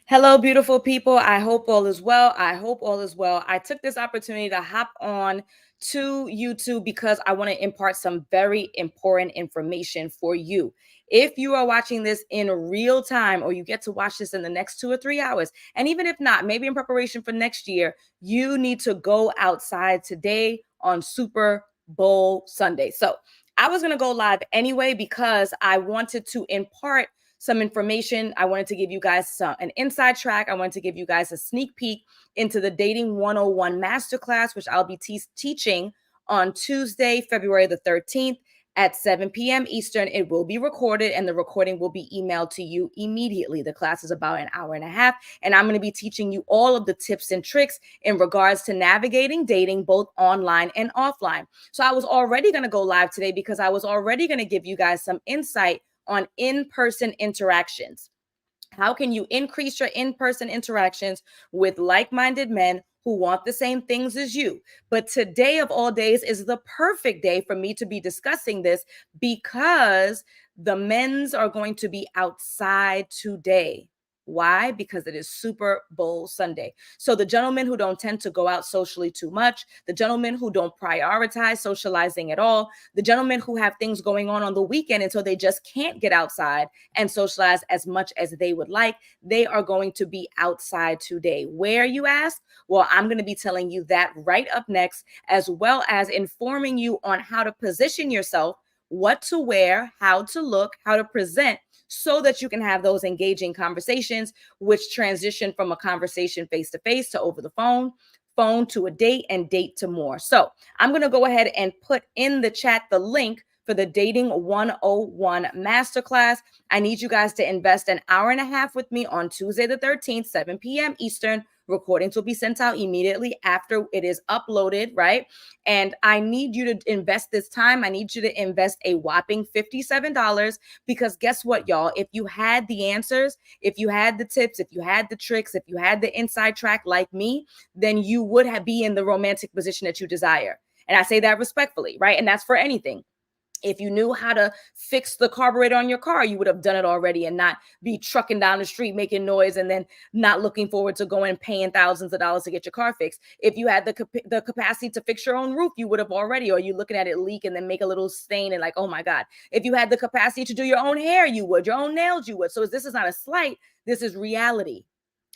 Hello, beautiful people. I hope all is well. I hope all is well. I took this opportunity to hop on to YouTube because I want to impart some very important information for you. If you are watching this in real time, or you get to watch this in the next 2 or 3 hours, and even if not, maybe in preparation for next year, you need to go outside today on Super Bowl Sunday. So I was going to go live anyway because I wanted to impart some information. I wanted to give you guys an inside track. I wanted to give you guys a sneak peek into the Dating 101 Masterclass, which I'll be teaching on Tuesday, February the 13th at 7 p.m. Eastern. It will be recorded and the recording will be emailed to you immediately. The class is about an hour and a half, and I'm going to be teaching you all of the tips and tricks in regards to navigating dating both online and offline. So I was already going to go live today because I was already going to give you guys some insight on in-person interactions. How can you increase your in-person interactions with like-minded men who want the same things as you? But today of all days is the perfect day for me to be discussing this because the men's are going to be outside today. Why? Because it is Super Bowl Sunday. So the gentlemen who don't tend to go out socially too much, the gentlemen who don't prioritize socializing at all, the gentlemen who have things going on the weekend, and so they just can't get outside and socialize as much as they would like, they are going to be outside today. Where, you ask? Well, I'm going to be telling you that right up next, as well as informing you on how to position yourself, what to wear, how to look, how to present, so that you can have those engaging conversations, which transition from a conversation face-to-face to over the phone to a date, and date to more. So I'm going to go ahead and put in the chat the link for the Dating 101 Masterclass. I need you guys to invest an hour and a half with me on Tuesday the 13th, 7 p.m. Eastern. Recordings will be sent out immediately after it is uploaded, right? And I need you to invest this time. I need you to invest a whopping $57, because guess what, y'all? If you had the answers, if you had the tips, if you had the tricks, if you had the inside track like me, then you would be in the romantic position that you desire. And I say that respectfully, right? And that's for anything. If you knew how to fix the carburetor on your car, you would have done it already and not be trucking down the street making noise and then not looking forward to going and paying thousands of dollars to get your car fixed. If you had the capacity to fix your own roof, you would have already. Or you looking at it leak and then make a little stain and like, oh my God. If you had the capacity to do your own hair, you would. Your own nails, you would. So this is not a slight. This is reality.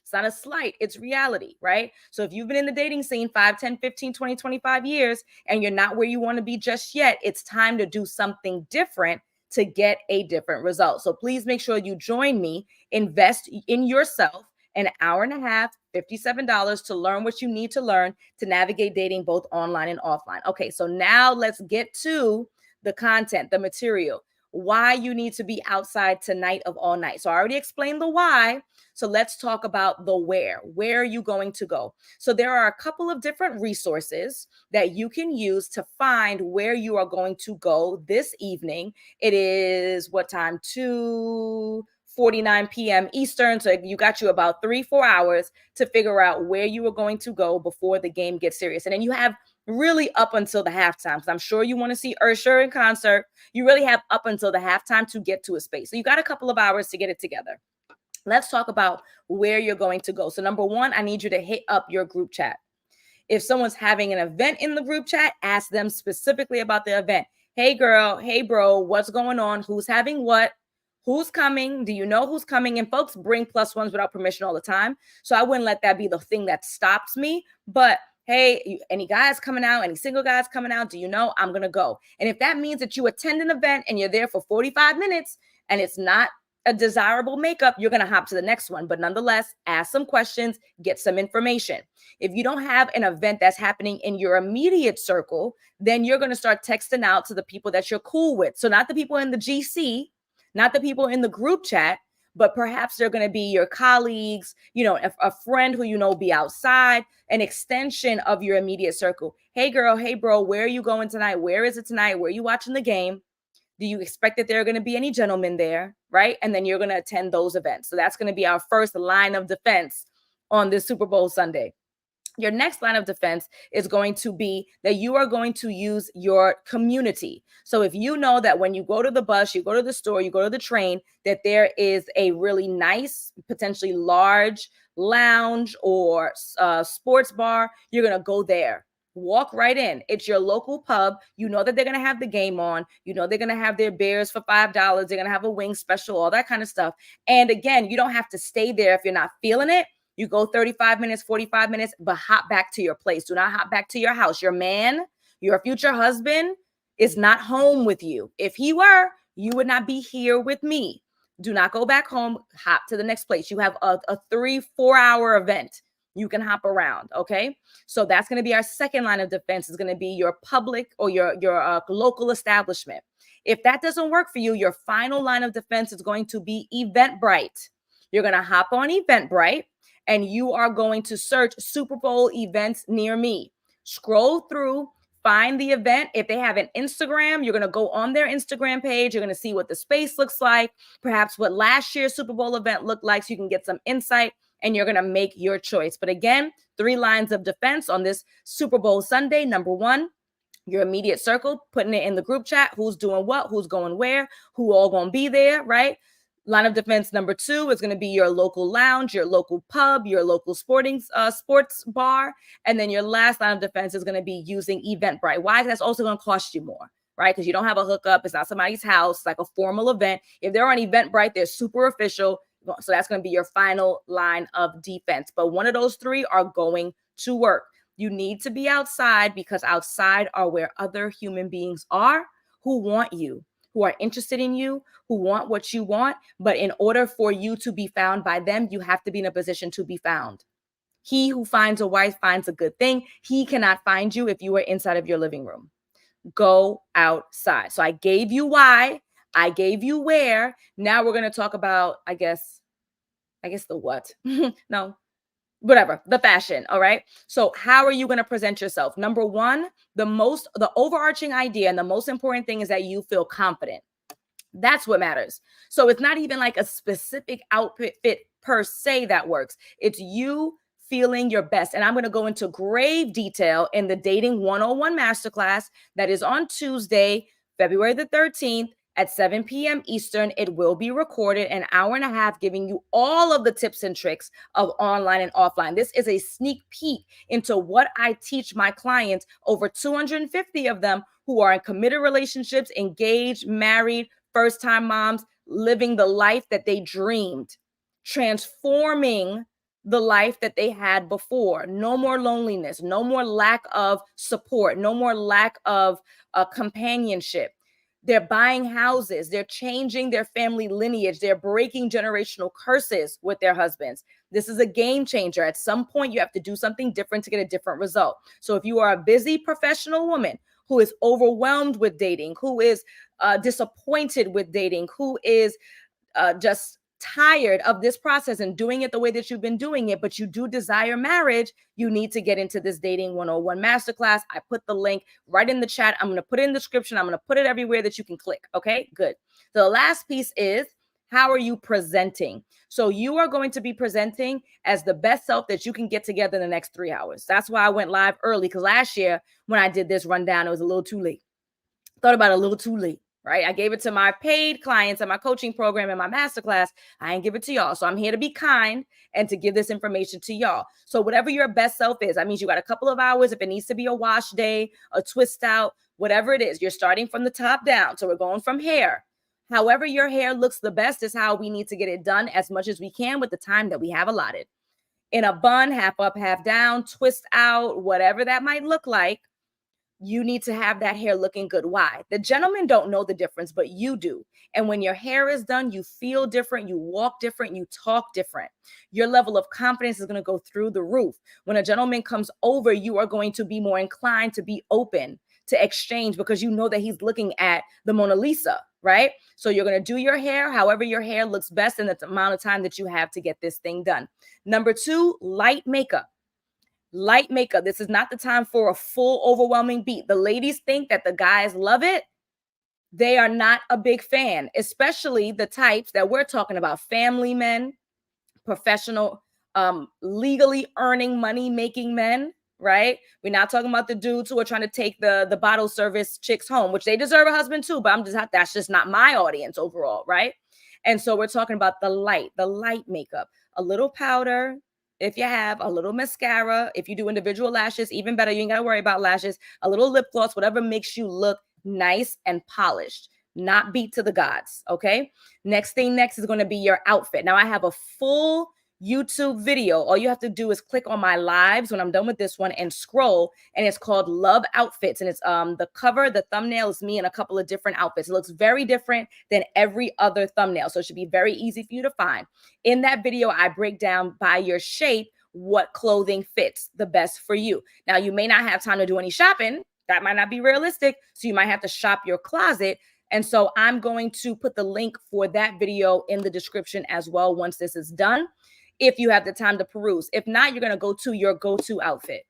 It's not a slight, it's reality, right? So if you've been in the dating scene 5, 10, 15, 20, 25 years, and you're not where you want to be just yet, it's time to do something different to get a different result. So please make sure you join me, invest in yourself an hour and a half, $57 to learn what you need to learn to navigate dating both online and offline. Okay, so now let's get to the content, the material, why you need to be outside tonight of all night. So I already explained the why. So let's talk about the where. Where are you going to go? So there are a couple of different resources that you can use to find where you are going to go this evening. It is what time? 2:49 p.m. Eastern. So you got you about 3-4 hours to figure out where you are going to go before the game gets serious. And then you have really up until the halftime, because I'm sure you want to see Usher in concert. You really have up until the halftime to get to a space. So you got a couple of hours to get it together. Let's talk about where you're going to go. So number one, I need you to hit up your group chat. If someone's having an event in the group chat, ask them specifically about the event. Hey girl, hey bro, what's going on? Who's having what? Who's coming? Do you know who's coming? And folks bring plus ones without permission all the time. So I wouldn't let that be the thing that stops me. But hey, any guys coming out, any single guys coming out, do you know? I'm going to go. And if that means that you attend an event and you're there for 45 minutes and it's not a desirable makeup, you're going to hop to the next one. But nonetheless, ask some questions, get some information. If you don't have an event that's happening in your immediate circle, then you're going to start texting out to the people that you're cool with. So not the people in the GC, not the people in the group chat, but perhaps they're going to be your colleagues, a friend who be outside, an extension of your immediate circle. Hey girl, hey bro, where are you going tonight? Where is it tonight? Where are you watching the game? Do you expect that there are going to be any gentlemen there, right? And then you're going to attend those events. So that's going to be our first line of defense on this Super Bowl Sunday. Your next line of defense is going to be that you are going to use your community. So if you know that when you go to the bus, you go to the store, you go to the train, that there is a really nice, potentially large lounge or sports bar, you're going to go there. Walk right in. It's your local pub. You know that they're going to have the game on. You know they're going to have their beers for $5. They're going to have a wing special, all that kind of stuff. And again, you don't have to stay there if you're not feeling it. You go 35 minutes, 45 minutes, but hop back to your place. Do not hop back to your house. Your man, your future husband is not home with you. If he were, you would not be here with me. Do not go back home. Hop to the next place. You have a 3-4 hour event. You can hop around. Okay. So that's going to be our second line of defense, is going to be your public or your local establishment. If that doesn't work for you, your final line of defense is going to be Eventbrite. You're going to hop on Eventbrite and you are going to search Super Bowl events near me. Scroll through, find the event. If they have an Instagram, you're going to go on their Instagram page. You're going to see what the space looks like, perhaps what last year's Super Bowl event looked like, so you can get some insight, and you're going to make your choice. But again, 3 lines of defense on this Super Bowl Sunday. Number 1, your immediate circle, putting it in the group chat, who's doing what, who's going where, who all going to be there, right? Line of defense number 2 is going to be your local lounge, your local pub, your local sports bar. And then your last line of defense is going to be using Eventbrite. Why? That's also going to cost you more, right? Because you don't have a hookup. It's not somebody's house. It's like a formal event. If they're on Eventbrite, they're super official. So that's going to be your final line of defense. But one of those 3 are going to work. You need to be outside, because outside are where other human beings are who want you, who are interested in you, who want what you want. But in order for you to be found by them, you have to be in a position to be found. He who finds a wife finds a good thing. He cannot find you if you are inside of your living room. Go outside. So I gave you why. I gave you where. Now we're going to talk about, I guess the what? No, whatever, the fashion. All right. So how are you going to present yourself? Number 1, the overarching idea and the most important thing is that you feel confident. That's what matters. So it's not even like a specific outfit fit per se that works. It's you feeling your best. And I'm going to go into grave detail in the Dating 101 Masterclass that is on Tuesday, February the 13th at 7 p.m. Eastern. It will be recorded, an hour and a half, giving you all of the tips and tricks of online and offline. This is a sneak peek into what I teach my clients, over 250 of them who are in committed relationships, engaged, married, first-time moms, living the life that they dreamed, transforming the life that they had before. No more loneliness, no more lack of support, no more lack of companionship. They're buying houses. They're changing their family lineage. They're breaking generational curses with their husbands. This is a game changer. At some point, you have to do something different to get a different result. So if you are a busy professional woman who is overwhelmed with dating, who is disappointed with dating, who is just tired of this process and doing it the way that you've been doing it, but you do desire marriage, you need to get into this Dating 101 Masterclass. I put the link right in the chat. I'm going to put it in the description. I'm going to put it everywhere that you can click. Okay, good. The last piece is, how are you presenting? So you are going to be presenting as the best self that you can get together in the next 3 hours. That's why I went live early, because last year when I did this rundown, it was a little too late. Thought about it a little too late. Right? I gave it to my paid clients and my coaching program and my masterclass. I didn't give it to y'all. So I'm here to be kind and to give this information to y'all. So whatever your best self is, that means you got a couple of hours. If it needs to be a wash day, a twist out, whatever it is, you're starting from the top down. So we're going from hair. However your hair looks the best is how we need to get it done as much as we can with the time that we have allotted. In a bun, half up, half down, twist out, whatever that might look like. You need to have that hair looking good. Why? The gentlemen don't know the difference, but you do. And when your hair is done, you feel different, you walk different, you talk different. Your level of confidence is going to go through the roof. When a gentleman comes over, you are going to be more inclined to be open, to exchange, because you know that he's looking at the Mona Lisa, right? So you're going to do your hair however your hair looks best in the amount of time that you have to get this thing done. Number 2, light makeup. Light makeup. This is not the time for a full overwhelming beat. The ladies think that the guys love it. They are not a big fan, especially the types that we're talking about: family men, professional legally earning money, making men, right? We're not talking about the dudes who are trying to take the bottle service chicks home, which they deserve a husband too, but that's just not my audience overall, right? And so we're talking about the light makeup, a little powder, if you have a little mascara, if you do individual lashes, even better, you ain't got to worry about lashes, a little lip gloss, whatever makes you look nice and polished, not beat to the gods, okay? Next is going to be your outfit. Now I have a full YouTube video. All you have to do is click on my lives when I'm done with this one and scroll, and it's called Love Outfits, and it's the cover, the thumbnail is me in a couple of different outfits. It looks very different than every other thumbnail, so it should be very easy for you to find. In that video, I break down by your shape what clothing fits the best for you. Now, you may not have time to do any shopping. That might not be realistic, so you might have to shop your closet. And so I'm going to put the link for that video in the description as well once this is done, if you have the time to peruse. If not, you're going to go to your go-to outfit.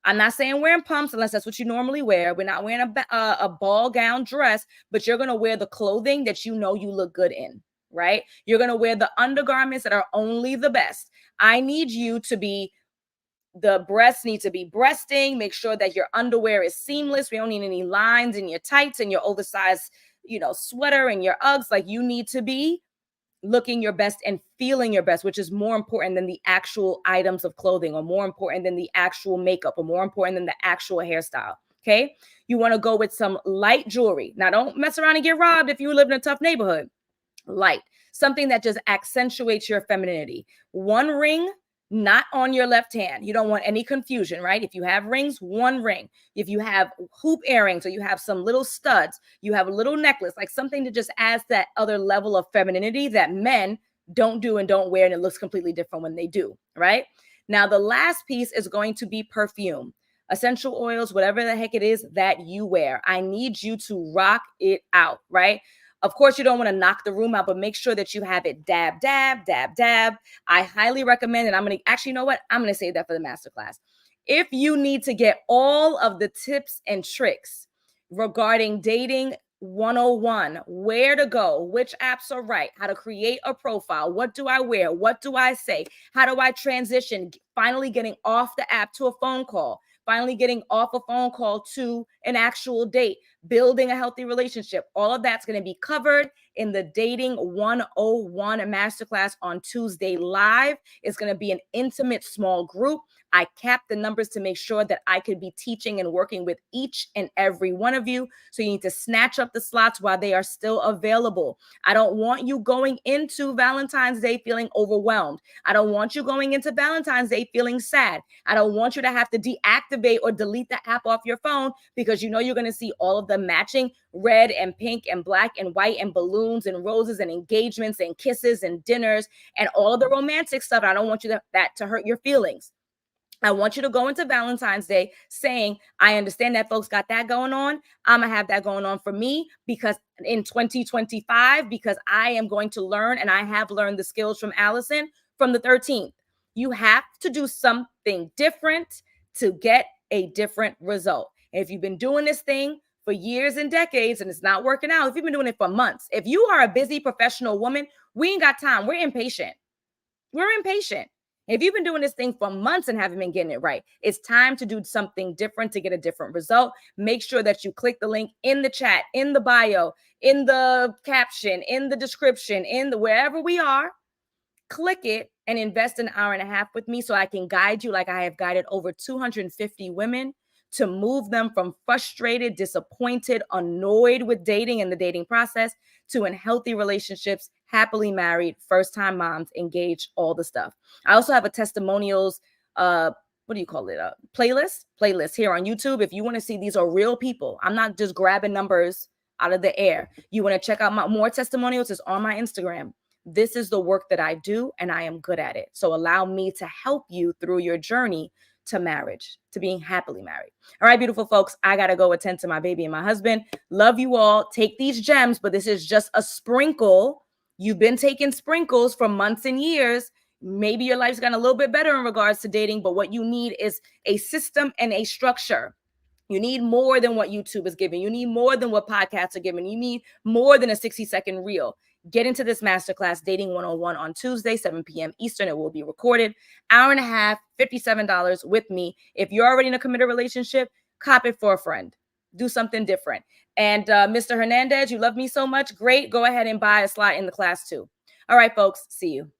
I'm not saying wearing pumps unless that's what you normally wear. We're not wearing a ball gown dress, but you're going to wear the clothing that you know you look good in, right? You're going to wear the undergarments that are only the best. I need you to be, the breasts need to be breasting. Make sure that your underwear is seamless. We don't need any lines in your tights and your oversized, sweater and your Uggs. Like, you need to be looking your best and feeling your best, which is more important than the actual items of clothing, or more important than the actual makeup, or more important than the actual hairstyle. Okay. You want to go with some light jewelry. Now, don't mess around and get robbed if you live in a tough neighborhood. Light, something that just accentuates your femininity. One ring, not on your left hand. You don't want any confusion, right? If you have rings, one ring. If you have hoop earrings, or you have some little studs, you have a little necklace, like something that just adds that other level of femininity that men don't do and don't wear, and it looks completely different when they do, right? Now, the last piece is going to be perfume, essential oils, whatever the heck it is that you wear. I need you to rock it out, right? Of course, you don't want to knock the room out, but make sure that you have it dab, dab, dab, dab. I highly recommend, and I'm going to actually, you know what? I'm going to save that for the masterclass. If you need to get all of the tips and tricks regarding dating 101, where to go, which apps are right, how to create a profile, what do I wear, what do I say, how do I transition, finally getting off the app to a phone call, finally getting off a phone call to an actual date, building a healthy relationship. All of that's going to be covered in the Dating 101 Masterclass on Tuesday live. It's going to be an intimate small group. I capped the numbers to make sure that I could be teaching and working with each and every one of you. So you need to snatch up the slots while they are still available. I don't want you going into Valentine's Day feeling overwhelmed. I don't want you going into Valentine's Day feeling sad. I don't want you to have to deactivate or delete the app off your phone because you know you're going to see all of the matching red and pink and black and white and balloons and roses and engagements and kisses and dinners and all of the romantic stuff. I don't want you that to hurt your feelings. I want you to go into Valentine's Day saying, I understand that folks got that going on. I'm going to have that going on for me, because in 2025, because I am going to learn, and I have learned the skills from Alison from the 13th. You have to do something different to get a different result. And if you've been doing this thing for years and decades and it's not working out, if you've been doing it for months, if you are a busy professional woman, we ain't got time. We're impatient. If you've been doing this thing for months and haven't been getting it right, it's time to do something different to get a different result. Make sure that you click the link in the chat, in the bio, in the caption, in the description, in the wherever we are. Click it and invest an hour and a half with me so I can guide you like I have guided over 250 women to move them from frustrated, disappointed, annoyed with dating and the dating process to in healthy relationships, happily married, first-time moms, engaged, all the stuff. I also have a testimonials, playlist here on YouTube. If you want to see, these are real people. I'm not just grabbing numbers out of the air. You want to check out my more testimonials? It's on my Instagram. This is the work that I do, and I am good at it. So allow me to help you through your journey to marriage, to being happily married. All right, beautiful folks, I got to go attend to my baby and my husband. Love you all. Take these gems, but this is just a sprinkle. You've been taking sprinkles for months and years. Maybe your life's gotten a little bit better in regards to dating, but what you need is a system and a structure. You need more than what YouTube is giving. You need more than what podcasts are giving. You need more than a 60-second reel. Get into this masterclass, Dating 101, on Tuesday, 7 p.m. Eastern. It will be recorded. Hour and a half, $57 with me. If you're already in a committed relationship, cop it for a friend. Do something different. And Mr. Hernandez, you love me so much. Great. Go ahead and buy a slot in the class too. All right, folks. See you.